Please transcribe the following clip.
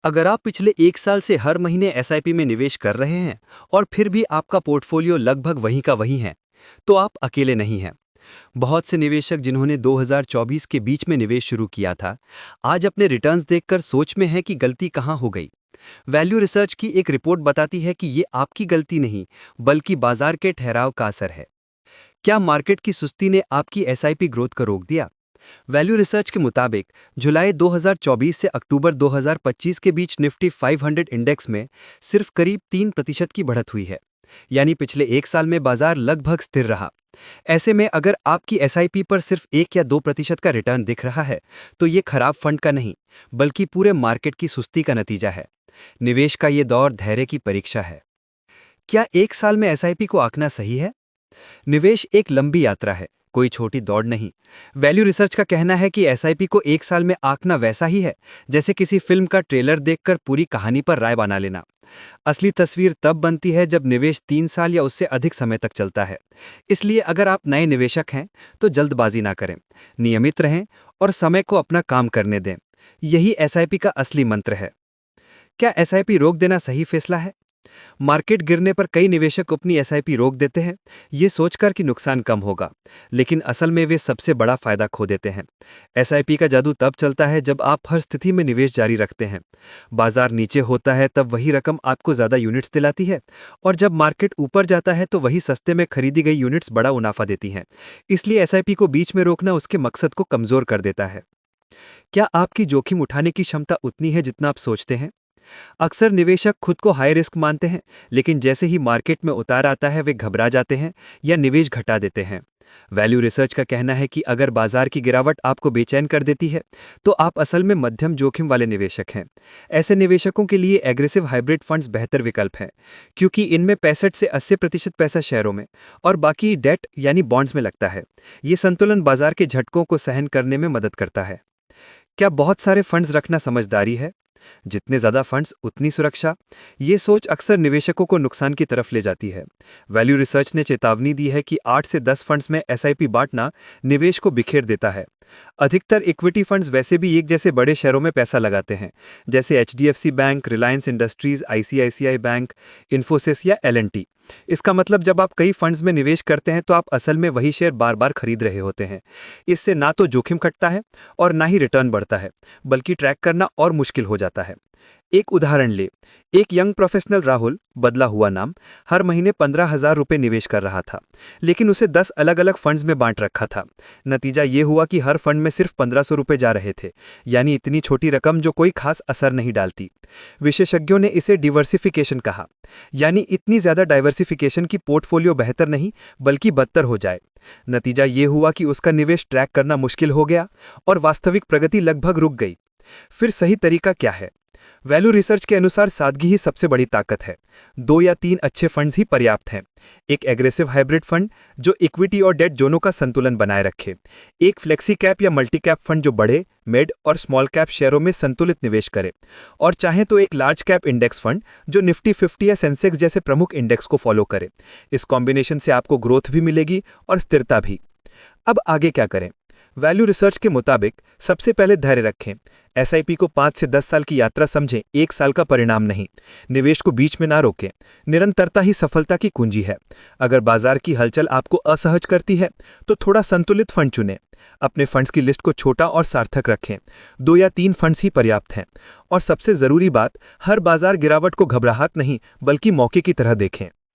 अगर आप पिछले 1 साल से हर महीने एसआईपी में निवेश कर रहे हैं और फिर भी आपका पोर्टफोलियो लगभग वहीं का वहीं है, तो आप अकेले नहीं हैं। बहुत से निवेशक जिन्होंने 2024 के बीच में निवेश शुरू किया था, आज अपने रिटर्न्स देखकर सोच में हैं कि गलती कहां हो गई। वैल्यू रिसर्च की एक रिपोर्ट बताती है कि ये आपकी गलती नहीं, बल्कि बाजार के ठहराव का असर है। क्या मार्केट की सुस्ती ने आपकी एसआईपी ग्रोथ को रोक दिया? वैल्यू रिसर्च के मुताबिक जुलाई 2024 से अक्टूबर 2025 के बीच निफ्टी 500 इंडेक्स में सिर्फ करीब 3% की बढ़त हुई है। यानी पिछले 1 साल में बाजार लगभग स्थिर रहा। ऐसे में अगर आपकी एसआईपी पर सिर्फ 1 या 2% का रिटर्न दिख रहा है, तो ये खराब फंड का नहीं, बल्कि पूरे मार्केट की सुस्ती का नतीजा है। निवेश का ये दौर धैर्य की परीक्षा है। क्या 1 साल में एसआईपी को आंकना सही है? निवेश एक लंबी यात्रा है, कोई छोटी दौड़ नहीं। वैल्यू रिसर्च का कहना है कि एसआईपी को 1 साल में आंकना वैसा ही है जैसे किसी फिल्म का ट्रेलर देखकर पूरी कहानी पर राय बना लेना। असली तस्वीर तब बनती है जब निवेश 3 साल या उससे अधिक समय तक चलता है। इसलिए अगर आप नए निवेशक हैं तो जल्दबाजी ना करें, नियमित रहें और समय को अपना काम करने दें। यही एसआईपी का असली मंत्र है। क्या एसआईपी रोक देना सही फैसला है? मार्केट गिरने पर कई निवेशक अपनी एसआईपी रोक देते हैं, ये सोचकर कि नुकसान कम होगा, लेकिन असल में वे सबसे बड़ा फायदा खो देते हैं। एसआईपी का जादू तब चलता है जब आप हर स्थिति में निवेश जारी रखते हैं। बाजार नीचे होता है तब वही रकम आपको ज्यादा यूनिट्स दिलाती है, और जब मार्केट ऊपर जाता है तो वही सस्ते में खरीदी गई यूनिट्स बड़ा मुनाफा देती हैं। इसलिए एसआईपी को बीच में रोकना उसके मकसद को कमजोर कर देता है। क्या आपकी जोखिम उठाने की क्षमता उतनी है जितना आप सोचते हैं? अक्सर निवेशक खुद को हाई रिस्क मानते हैं, लेकिन जैसे ही मार्केट में उतार आता है वे घबरा जाते हैं या निवेश घटा देते हैं। वैल्यू रिसर्च का कहना है कि अगर बाजार की गिरावट आपको बेचैन कर देती है, तो आप असल में मध्यम जोखिम वाले निवेशक हैं। ऐसे निवेशकों के लिए एग्रेसिव हाइब्रिड फंड्स बेहतर विकल्प हैं, क्योंकि इनमें 65 से 80% पैसा शेयरों में और बाकी डेट यानी बॉन्ड्स में लगता है। ये संतुलन बाजार के झटकों को सहन करने में मदद करता है। क्या बहुत सारे फंड्स रखना समझदारी है? जितने ज्यादा फंड्स उतनी सुरक्षा, ये सोच अक्सर निवेशकों को नुकसान की तरफ ले जाती है। वैल्यू रिसर्च ने चेतावनी दी है कि 8 से 10 फंड्स में एसआईपी बांटना निवेश को बिखेर देता है। अधिकतर इक्विटी फंड्स वैसे भी एक जैसे बड़े शेयरों में पैसा लगाते हैं, जैसे HDFC bank, Reliance industries, ICICI bank, Infosys या एलएनटी। इसका मतलब जब आप कई फंड्स में निवेश करते हैं तो आप असल में वही शेयर बार बार खरीद रहे होते हैं। इससे ना तो जोखिम घटता है और ना ही रिटर्न बढ़ता है, बल्कि ट्रैक करना और मुश्किल हो जाता है। एक उदाहरण ले, एक यंग प्रोफेशनल राहुल, बदला हुआ नाम, हर महीने 15,000 रुपये निवेश कर रहा था, लेकिन उसे 10 अलग अलग फंड्स में बांट रखा था। नतीजा ये हुआ कि हर फंड में सिर्फ 1500 रुपये जा रहे थे, यानी इतनी छोटी रकम जो कोई खास असर नहीं डालती। विशेषज्ञों ने इसे डिवर्सिफिकेशन कहा, यानी इतनी ज्यादा डाइवर्सिफिकेशन की पोर्टफोलियो बेहतर नहीं बल्कि बदतर हो जाए। नतीजा ये हुआ कि उसका निवेश ट्रैक करना मुश्किल हो गया और वास्तविक प्रगति लगभग रुक गई। फिर सही तरीका क्या है? वैल्यू रिसर्च के अनुसार सादगी ही सबसे बड़ी ताकत है। 2 या 3 अच्छे फंड्स ही पर्याप्त हैं। एक एग्रेसिव हाइब्रिड फंड जो इक्विटी और डेट दोनों का संतुलन बनाए रखे, एक फ्लेक्सी कैप या मल्टी कैप फंड जो बड़े, मिड और स्मॉल कैप शेयरों में संतुलित निवेश करे, और चाहे तो एक लार्ज कैप इंडेक्स फंड जो निफ्टी 50 या सेंसेक्स जैसे प्रमुख इंडेक्स को फॉलो करे। इस कॉम्बिनेशन से आपको ग्रोथ भी मिलेगी और स्थिरता भी। अब आगे क्या करें? वैल्यू रिसर्च के मुताबिक सबसे पहले धैर्य रखें। एसआईपी को 5 से 10 साल की यात्रा समझें, 1 साल का परिणाम नहीं। निवेश को बीच में ना रोकें, निरंतरता ही सफलता की कुंजी है। अगर बाजार की हलचल आपको असहज करती है तो थोड़ा संतुलित फंड चुनें। अपने फंड्स की लिस्ट को छोटा और सार्थक रखें, 2 या 3 फंड्स ही पर्याप्त हैं। और सबसे जरूरी बात, हर बाजार गिरावट को घबराहट नहीं बल्कि मौके की तरह देखें।